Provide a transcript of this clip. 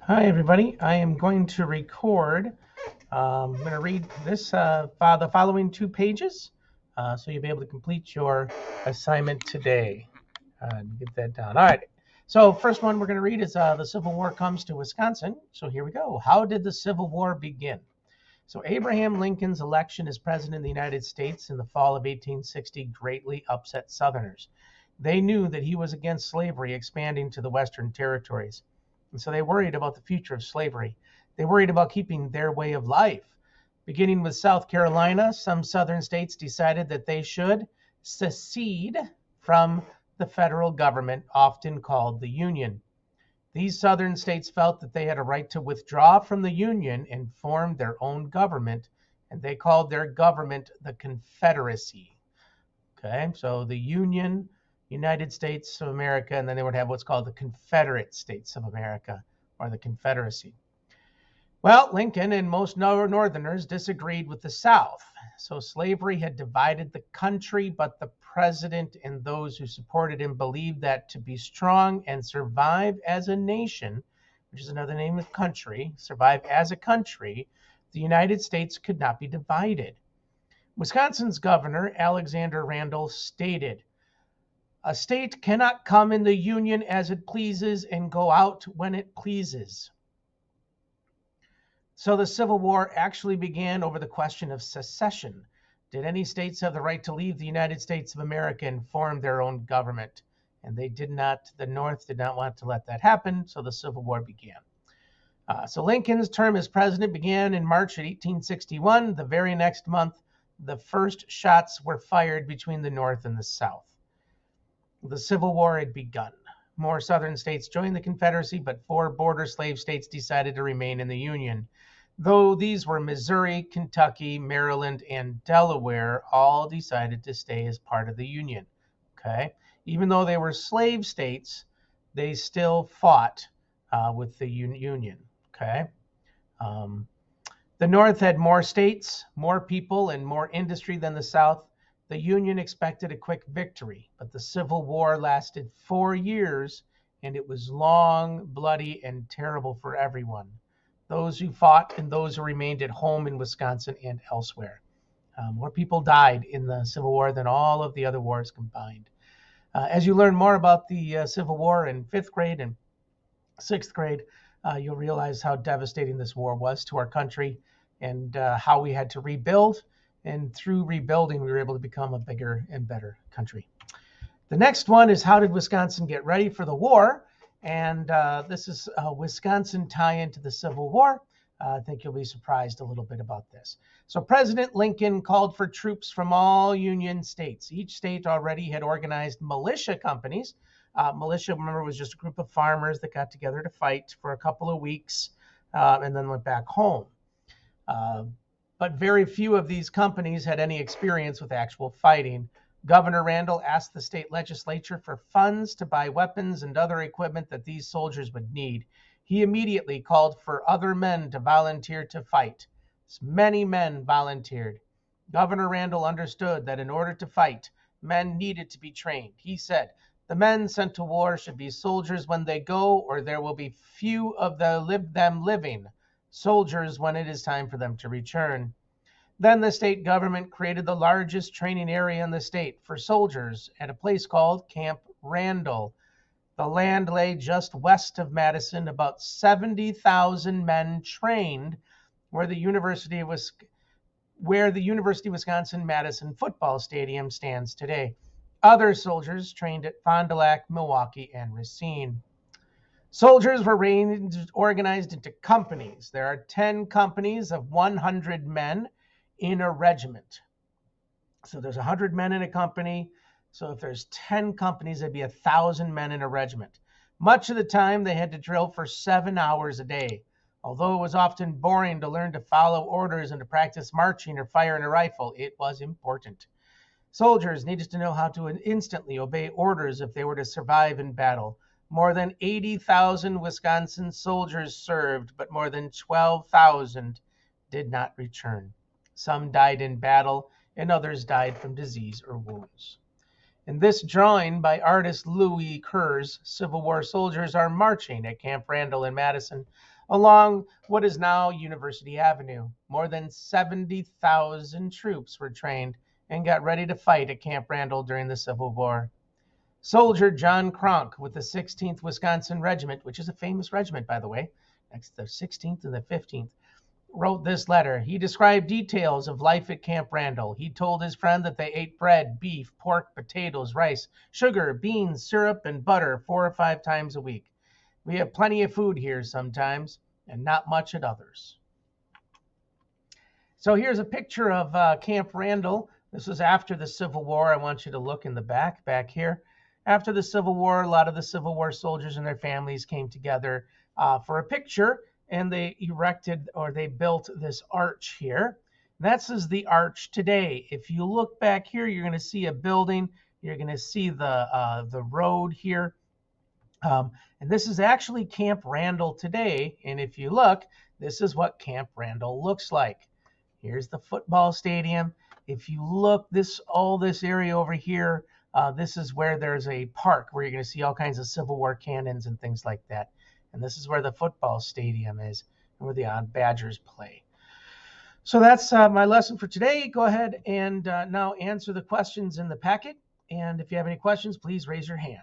Hi, everybody. I am going to record. I'm going to read the following 2 pages, so you'll be able to complete your assignment today. Get that down. All right. So first one we're going to read is the Civil War comes to Wisconsin. So here we go. How did the Civil War begin? So Abraham Lincoln's election as president of the United States in the fall of 1860 greatly upset Southerners. They knew that he was against slavery expanding to the Western territories. And so they worried about the future of slavery. They worried about keeping their way of life. Beginning with South Carolina, some southern states decided that they should secede from the federal government, often called the Union. These southern states felt that they had a right to withdraw from the Union and form their own government, and they called their government the Confederacy. Okay, so the Union, United States of America, and then they would have what's called the Confederate States of America, or the Confederacy. Well, Lincoln and most Northerners disagreed with the South. So slavery had divided the country, but the president and those who supported him believed that to be strong and survive as a nation, which is another name of country, survive as a country, the United States could not be divided. Wisconsin's governor, Alexander Randall, stated, "A state cannot come in the Union as it pleases and go out when it pleases." So the Civil War actually began over the question of secession. Did any states have the right to leave the United States of America and form their own government? And they did not. The North did not want to let that happen, so the Civil War began. So Lincoln's term as president began in March of 1861. The very next month, the first shots were fired between the North and the South. The Civil War had begun. More southern states joined the Confederacy, but 4 border slave states decided to remain in the Union. Though these were Missouri, Kentucky, Maryland, and Delaware, all decided to stay as part of the Union. Okay, even though they were slave states, they still fought with the Union. Okay, the North had more states, more people, and more industry than the South. The Union expected a quick victory, but the Civil War lasted 4 years, and it was long, bloody, and terrible for everyone. Those who fought and those who remained at home in Wisconsin and elsewhere. More people died in the Civil War than all of the other wars combined. As you learn more about the Civil War in 5th grade and 6th grade, you'll realize how devastating this war was to our country and how we had to rebuild. And through rebuilding, we were able to become a bigger and better country. The next one is, how did Wisconsin get ready for the war? And this is a Wisconsin tie-in to the Civil War. I think you'll be surprised a little bit about this. So President Lincoln called for troops from all Union states. Each state already had organized militia companies. Militia, remember, was just a group of farmers that got together to fight for a couple of weeks and then went back home. But very few of these companies had any experience with actual fighting. Governor Randall asked the state legislature for funds to buy weapons and other equipment that these soldiers would need. He immediately called for other men to volunteer to fight. Many men volunteered. Governor Randall understood that in order to fight, men needed to be trained. He said, "The men sent to war should be soldiers when they go, or there will be few of them living. Soldiers when it is time for them to return." Then the state government created the largest training area in the state for soldiers at a place called Camp Randall. The land lay just west of Madison. About 70,000 men trained where the University of Wisconsin-Madison football stadium stands today. Other soldiers trained at Fond du Lac, Milwaukee, and Racine. Soldiers were organized into companies. There are 10 companies of 100 men in a regiment. So there's 100 men in a company. So if there's 10 companies, there'd be 1,000 men in a regiment. Much of the time, they had to drill for 7 hours a day. Although it was often boring to learn to follow orders and to practice marching or firing a rifle, it was important. Soldiers needed to know how to instantly obey orders if they were to survive in battle. More than 80,000 Wisconsin soldiers served, but more than 12,000 did not return. Some died in battle, and others died from disease or wounds. In this drawing by artist Louis Kerr's, Civil War soldiers are marching at Camp Randall in Madison along what is now University Avenue. More than 70,000 troops were trained and got ready to fight at Camp Randall during the Civil War. Soldier John Kronk with the 16th Wisconsin Regiment, which is a famous regiment, by the way, next to the 16th and the 15th, wrote this letter. He described details of life at Camp Randall. He told his friend that they ate bread, beef, pork, potatoes, rice, sugar, beans, syrup, and butter 4 or 5 times a week. We have plenty of food here sometimes, and not much at others. So here's a picture of Camp Randall. This was after the Civil War. I want you to look in the back here. After the Civil War, a lot of the Civil War soldiers and their families came together for a picture, and they erected, or they built, this arch here. This is the arch today. If you look back here, you're going to see a building. You're going to see the road here. And this is actually Camp Randall today. And if you look, this is what Camp Randall looks like. Here's the football stadium. If you look, all this area over here, this is where there's a park where you're going to see all kinds of Civil War cannons and things like that. And this is where the football stadium is, and where the Badgers play. So that's my lesson for today. Go ahead and now answer the questions in the packet. And if you have any questions, please raise your hand.